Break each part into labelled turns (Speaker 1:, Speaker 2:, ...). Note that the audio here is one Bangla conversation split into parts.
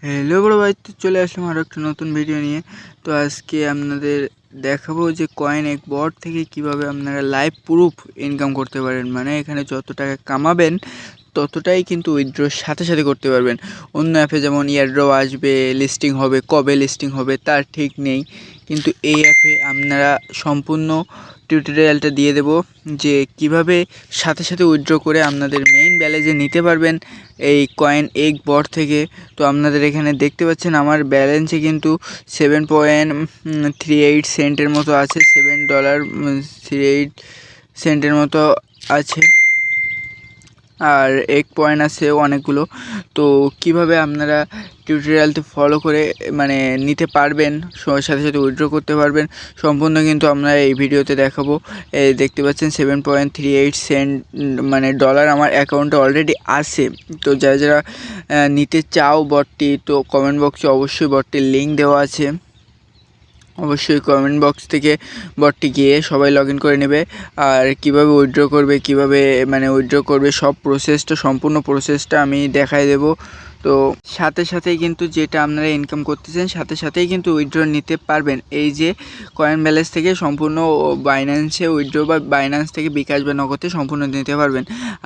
Speaker 1: হ্যালো বড় ভাই, তো চলে আসলাম আরও একটা নতুন ভিডিও নিয়ে। তো আজকে আপনাদের দেখাবো যে কয়েন এক বট থেকে কিভাবে আপনারা লাইভ প্রুফ ইনকাম করতে পারেন। মানে এখানে যত টাকা কামাবেন ততটাই কিন্তু উইথড্রর সাথে সাথে করতে পারবেন। অন্য অ্যাপে যেমন ইয়ারড্র আসবে, লিস্টিং হবে, কবে লিস্টিং হবে তার ঠিক নেই, কিন্তু এই অ্যাপে আপনারা সম্পূর্ণ টিউটোরিয়ালটা দিয়ে দেব যে কিভাবে সাথে সাথে উইথড্র করে আপনাদের মেইন ব্যালেন্সে নিতে পারবেন এই কয়েন এক বট থেকে। তো আপনাদের এখানে দেখতে পাচ্ছেন আমার ব্যালেন্সে কিন্তু 7.38 সেন্টের মতো আছে, $7.38 মতো আছে, আর এক পয়েন্ট আছে অনেকগুলো। তো কিভাবে আপনারা টিউটোরিয়ালটি ফলো করে মানে নিতে পারবেন, সাথে সাথে উইথড্র করতে পারবেন সম্পূর্ণ কিন্তু আমরা এই ভিডিওতে দেখাবো। দেখতে পাচ্ছেন 7.38 মানে ডলার আমার অ্যাকাউন্টে অলরেডি আছে। তো যারা যারা নিতে চাও বটটি, তো কমেন্ট বক্সে অবশ্যই বটটির লিঙ্ক দেওয়া আছে, অবশ্যই কমেন্ট বক্স থেকে বটটি গিয়ে সবাই লগ ইন করে নেবে। আর কিভাবে উইথড্র করবে, কিভাবে মানে উইথড্র করবে সব প্রসেসটা, সম্পূর্ণ প্রসেসটা আমি দেখাই দেব। তো সাথে সাথেই কিন্তু যেটা আপনারা ইনকাম করতেছেন সাথে সাথেই কিন্তু উইথড্র নিতে পারবেন। এই যে কয়েন ব্যালেন্স থেকে সম্পূর্ণ বাইন্যান্সে উইথড্র বা বাইন্যান্স থেকে বিকাশ বা নগদে সম্পূর্ণ নিতে পারবেন।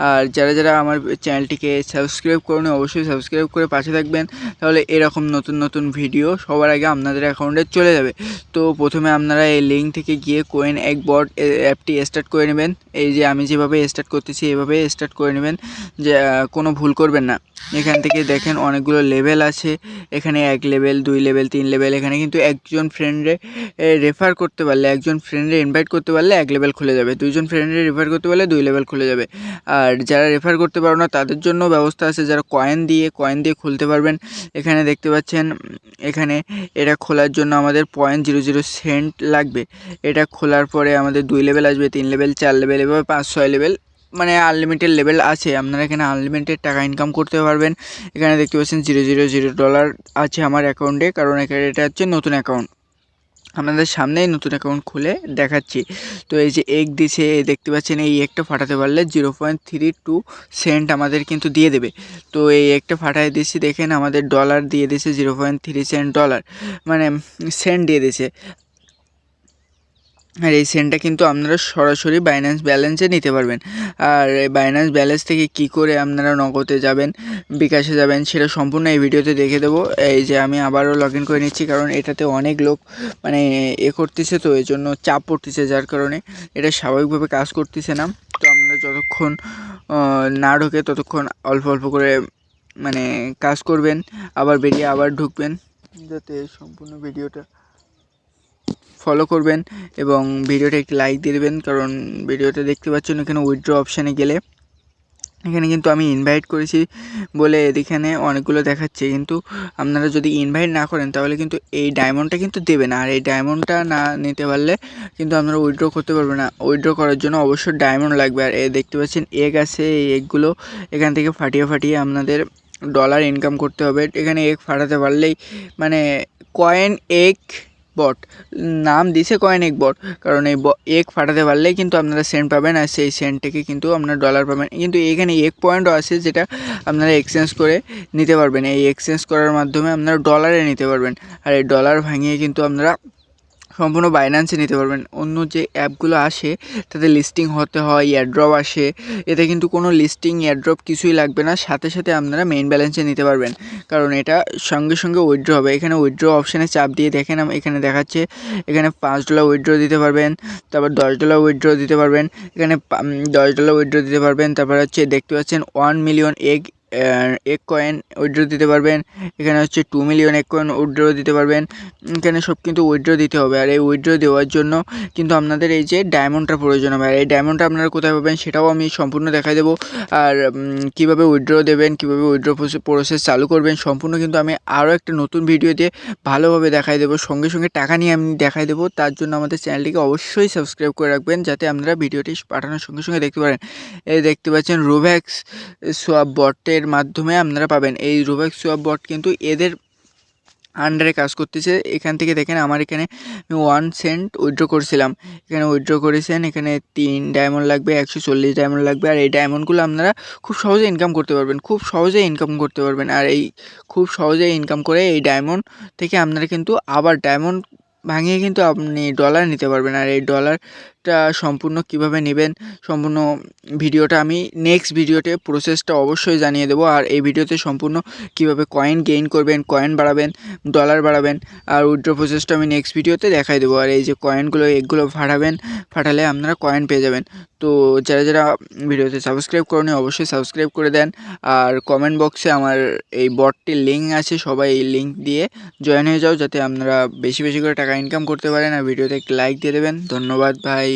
Speaker 1: আর যারা যারা আমার চ্যানেলটিকে সাবস্ক্রাইব করুন, অবশ্যই সাবস্ক্রাইব করে পাশে থাকবেন, তাহলে এরকম নতুন নতুন ভিডিও সবার আগে আপনাদের অ্যাকাউন্টে চলে যাবে। তো প্রথমে আপনারা এই লিঙ্ক থেকে গিয়ে কয়েন এক বট অ্যাপটি স্টার্ট করে নেবেন। এই যে আমি যেভাবে স্টার্ট করতেছি এইভাবে স্টার্ট করে নেবেন, যে কোনো ভুল করবেন না। এখান থেকে দেখেন অনেকগুলো লেভেল আছে, এখানে 1 লেভেল, 2 লেভেল, 3 লেভেল। এখানে কিন্তু একজন ফ্রেন্ডে রেফার করতে পারলে, একজন ফ্রেন্ডে ইনভাইট করতে পারলে 1 লেভেল খুলে যাবে, 2জন ফ্রেন্ডে রেফার করতে পারলে 2 লেভেল খুলে যাবে। আর যারা রেফার করতে পারো না তাদের জন্য ব্যবস্থা আছে, যারা কয়েন দিয়ে খুলতে পারবেন। এখানে দেখতে পাচ্ছেন, এখানে এটা খোলার জন্য আমাদের 0.00 সেন্ট লাগবে। এটা খোলার পরে আমাদের 2 লেভেল আসবে, 3 লেভেল, 4 লেভেল, এভাবে 5-6 লেভেল, মানে আনলিমিটেড লেভেল আছে। আপনারা এখানে আনলিমিটেড টাকা ইনকাম করতে পারবেন। এখানে দেখতে পাচ্ছেন $0.00 আছে আমার অ্যাকাউন্টে, কারণ এখানে এটা হচ্ছে নতুন অ্যাকাউন্ট। আপনাদের সামনেই নতুন অ্যাকাউন্ট খুলে দেখাচ্ছি। তো এই যে এক দিছে, দেখতে পাচ্ছেন এই একটা ফাটাতে পারলে 0.32 সেন্ট আমাদের কিন্তু দিয়ে দেবে। তো এই একটা ফাটাই দিয়েছি, দেখেন আমাদের ডলার দিয়ে দিয়েছে 0.3 সেন্ট ডলার, মানে সেন্ট দিয়ে দিয়েছে। আর এই সেন্টটা কিন্তু আপনারা সরাসরি বাইন্যান্স ব্যালেন্সে নিতে পারবেন। আর বাইন্যান্স ব্যালেন্স থেকে কি করে আপনারা নগদে যাবেন, বিকাশে যাবেন, সেটা সম্পূর্ণ এই ভিডিওতে দেখে দেবো। এই যে আমি আবারও লগ ইন করে নিচ্ছি, কারণ এটাতে অনেক লোক মানে করতেছে, তো এই জন্য চাপ পড়তেছে, যার কারণে এটা স্বাভাবিকভাবে কাজ করতেছে না। তো আপনারা যতক্ষণ না ঢোকে ততক্ষণ অল্প অল্প করে মানে কাজ করবেন, আবার বেরিয়ে আবার ঢুকবেন, যাতে সম্পূর্ণ ভিডিওটা ফলো করবেন এবং ভিডিওটা একটি লাইক দিয়ে দেবেন। কারণ ভিডিওটা দেখতে পাচ্ছেন এখানে উইথড্র অপশানে গেলে এখানে কিন্তু আমি ইনভাইট করেছি বলে এখানে অনেকগুলো দেখাচ্ছে, কিন্তু আপনারা যদি ইনভাইট না করেন তাহলে কিন্তু এই ডায়মন্ডটা কিন্তু দেবে না। আর এই ডায়মন্ডটা না নিতে পারলে কিন্তু আপনারা উইথড্র করতে পারবেন না। উইথড্র করার জন্য অবশ্যই ডায়মন্ড লাগবে। আর দেখতে পাচ্ছেন এগ আছে, এই এগগুলো এখান থেকে ফাটিয়ে ফাটিয়ে আপনাদের ডলার ইনকাম করতে হবে। এখানে এগ ফাটাতে পারলেই মানে কয়েন এগ বট নাম দিছে কয়েন এক বট, কারণ এই এক ফাটাতে পারলেই কিন্তু আপনারা সেন্ট পাবেন, আর সেই সেন্ট থেকে কিন্তু আপনারা ডলার পাবেন। কিন্তু এখানে এক পয়েন্টও আছে, যেটা আপনারা এক্সচেঞ্জ করে নিতে পারবেন। এই এক্সচেঞ্জ করার মাধ্যমে আপনারা ডলারে নিতে পারবেন, আর এই ডলার ভাঙিয়ে কিন্তু আপনারা সম্পূর্ণ বাইন্যান্সে নিতে পারবেন। অন্য যে অ্যাপগুলো আসে তাতে লিস্টিং হতে হয়, এয়ারড্রপ আসে, এতে কিন্তু কোনো লিস্টিং এয়ারড্রপ কিছুই লাগবে না, সাথে সাথে আপনারা মেইন ব্যালেন্সে নিতে পারবেন, কারণ এটা সঙ্গে সঙ্গে উইথড্র হবে। এখানে উইথড্র অপশানে চাপ দিয়ে দেখেন এখানে দেখাচ্ছে, এখানে $5 উইথড্র দিতে পারবেন, তারপর $10 উইথড্র দিতে পারবেন, এখানে $10 উইথড্র দিতে পারবেন। তারপর হচ্ছে দেখতে পাচ্ছেন 1 মিলিয়ন এক কয়েন উইথড্র দিতে পারবেন। এখানে হচ্ছে 2 মিলিয়ন এক কয়েন উইথড্র দিতে পারবেন। এখানে সব কিন্তু উইথড্র দিতে হবে। আর এই উইথড্র দেওয়ার জন্য কিন্তু আপনাদের এই যে ডায়মন্ডটা প্রয়োজন হবে। আর এই ডায়মন্ডটা আপনারা কোথায় পাবেন সেটাও আমি সম্পূর্ণ দেখাই দেবো। আর কীভাবে উইথড্র দেবেন, কীভাবে উইথড্র প্রসেস চালু করবেন সম্পূর্ণ কিন্তু আমি আরও একটা নতুন ভিডিও দিয়ে ভালোভাবে দেখাই দেবো। সঙ্গে সঙ্গে টাকা নিয়ে আমি দেখাই দেবো। তার জন্য আমাদের চ্যানেলটিকে অবশ্যই সাবস্ক্রাইব করে রাখবেন, যাতে আপনারা ভিডিওটি পাঠানোর সঙ্গে সঙ্গে দেখতে পারেন। এই দেখতে পাচ্ছেন রোভ্যাক্স সোয়াপ বটের মাধ্যমে আপনারা পাবেন। এই রোভ্যাক্স সোয়াপ বট কিন্তু এদের আন্ডারে কাজ করতেছে। এখান থেকে দেখেন আমার এখানে 1 সেন্ট উইথড্র করছিলাম। এখানে উইথড্র করেছেন, এখানে 3 ডায়মন্ড লাগবে, 140 ডায়মন্ড লাগবে। আর এই ডায়মন্ডগুলো আপনারা খুব সহজে ইনকাম করতে পারবেন, খুব সহজেই ইনকাম করতে পারবেন। আর এই খুব সহজেই ইনকাম করে এই ডায়মন্ড থেকে আপনারা কিন্তু আবার ডায়মন্ড ভাঙিয়ে কিন্তু আপনি ডলার নিতে পারবেন। আর এই ডলারটা সম্পূর্ণ কীভাবে নেবেন, সম্পূর্ণ ভিডিওটা আমি নেক্সট ভিডিওতে প্রসেসটা অবশ্যই জানিয়ে দেবো। আর এই ভিডিওতে সম্পূর্ণ কীভাবে কয়েন গেইন করবেন, কয়েন বাড়াবেন, ডলার বাড়াবেন আর উইথড্র প্রসেসটা আমি নেক্সট ভিডিওতে দেখাই দেবো। আর এই যে কয়েনগুলো, এগুলো ফাটালে আপনারা কয়েন পেয়ে যাবেন। তো যারা ভিডিওতে সাবস্ক্রাইব করেনি অবশ্যই সাবস্ক্রাইব করে দেন। আর কমেন্ট বক্সে আমার এই বটটির লিঙ্ক আছে, সবাই এই লিঙ্ক দিয়ে জয়েন হয়ে যাও, যাতে আপনারা বেশি বেশি করে টাকা ইনকাম করতে পারেন। আর ভিডিওতে একটি লাইক দিয়ে দেবেন। ধন্যবাদ ভাই।